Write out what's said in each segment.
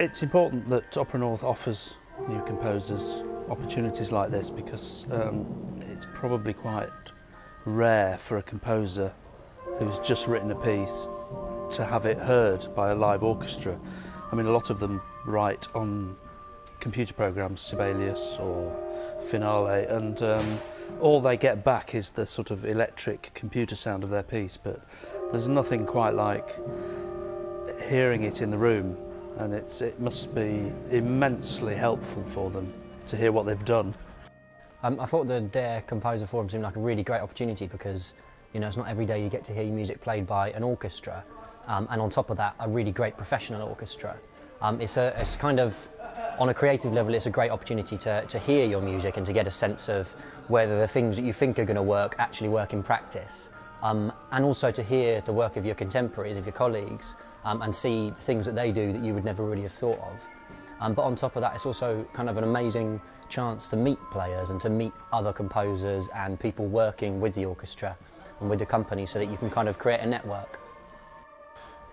It's important that Opera North offers new composers opportunities like this because it's probably quite rare for a composer who's just written a piece to have it heard by a live orchestra. I mean, a lot of them write on computer programs, Sibelius or Finale, and all they get back is the sort of electric computer sound of their piece, but there's nothing quite like hearing it in the room, and it must be immensely helpful for them to hear what they've done. I thought the Dare Composer Forum seemed like a really great opportunity because, you know, it's not every day you get to hear your music played by an orchestra, and on top of that, a really great professional orchestra. It's kind of, on a creative level, it's a great opportunity to hear your music and to get a sense of whether the things that you think are going to work actually work in practice. And also to hear the work of your contemporaries, of your colleagues, and see the things that they do that you would never really have thought of. But on top of that, it's also kind of an amazing chance to meet players and to meet other composers and people working with the orchestra and with the company so that you can kind of create a network.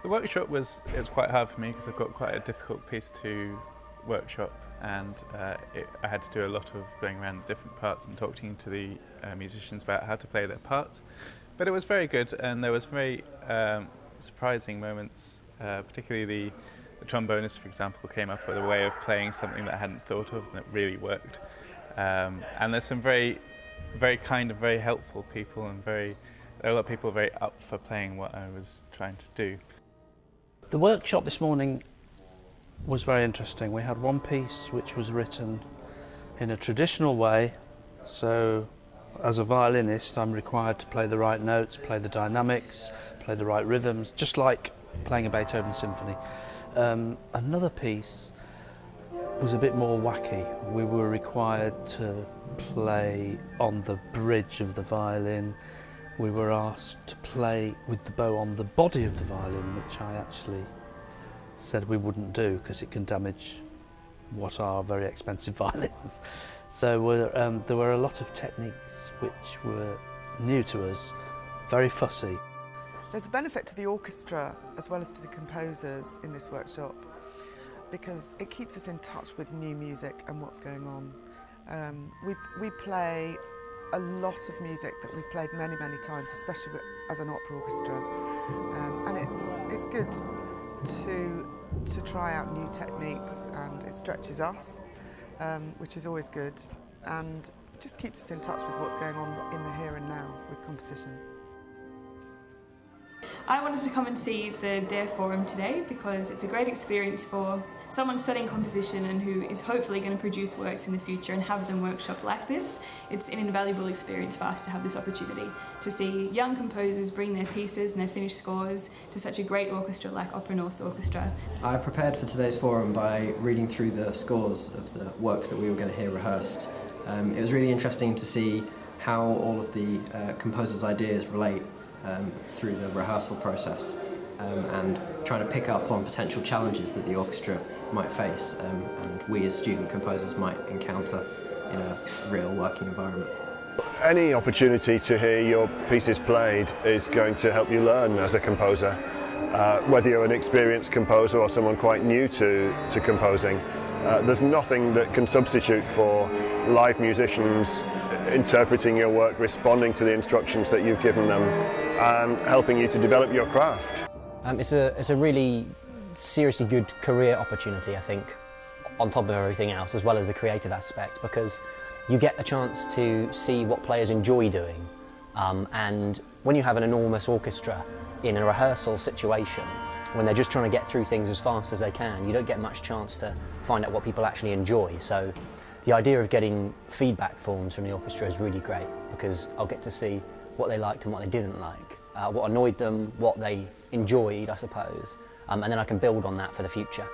The workshop was quite hard for me because I've got quite a difficult piece to workshop, and I had to do a lot of going around different parts and talking to the musicians about how to play their parts. But it was very good, and there was very surprising moments, particularly the trombonist, for example, came up with a way of playing something that I hadn't thought of and that really worked. And there's some very kind and very helpful people, and there are a lot of people very up for playing what I was trying to do. The workshop this morning was very interesting. We had one piece which was written in a traditional way, so as a violinist I'm required to play the right notes, play the dynamics, play the right rhythms, just like playing a Beethoven symphony. Another piece was a bit more wacky. We were required to play on the bridge of the violin. We were asked to play with the bow on the body of the violin, which I actually said we wouldn't do because it can damage what are very expensive violins. So there were a lot of techniques which were new to us, very fussy. There's a benefit to the orchestra as well as to the composers in this workshop because it keeps us in touch with new music and what's going on. We play a lot of music that we've played many times, especially as an opera orchestra, and it's good to try out new techniques, and it stretches us, which is always good, and just keeps us in touch with what's going on in the here and now with composition. I wanted to come and see the Dare Forum today because it's a great experience for someone studying composition and who is hopefully going to produce works in the future and have them workshop like this. It's an invaluable experience for us to have this opportunity to see young composers bring their pieces and their finished scores to such a great orchestra like Opera North's orchestra. I prepared for today's forum by reading through the scores of the works that we were going to hear rehearsed. It was really interesting to see how all of the composers' ideas relate through the rehearsal process, and trying to pick up on potential challenges that the orchestra might face and we as student composers might encounter in a real working environment. Any opportunity to hear your pieces played is going to help you learn as a composer, whether you're an experienced composer or someone quite new to composing. There's nothing that can substitute for live musicians interpreting your work, responding to the instructions that you've given them, and helping you to develop your craft. It's a really seriously good career opportunity, I think, on top of everything else, as well as the creative aspect, because you get a chance to see what players enjoy doing. And when you have an enormous orchestra in a rehearsal situation, when they're just trying to get through things as fast as they can, you don't get much chance to find out what people actually enjoy. So the idea of getting feedback forms from the orchestra is really great because I'll get to see what they liked and what they didn't like, what annoyed them, what they enjoyed, I suppose, and then I can build on that for the future.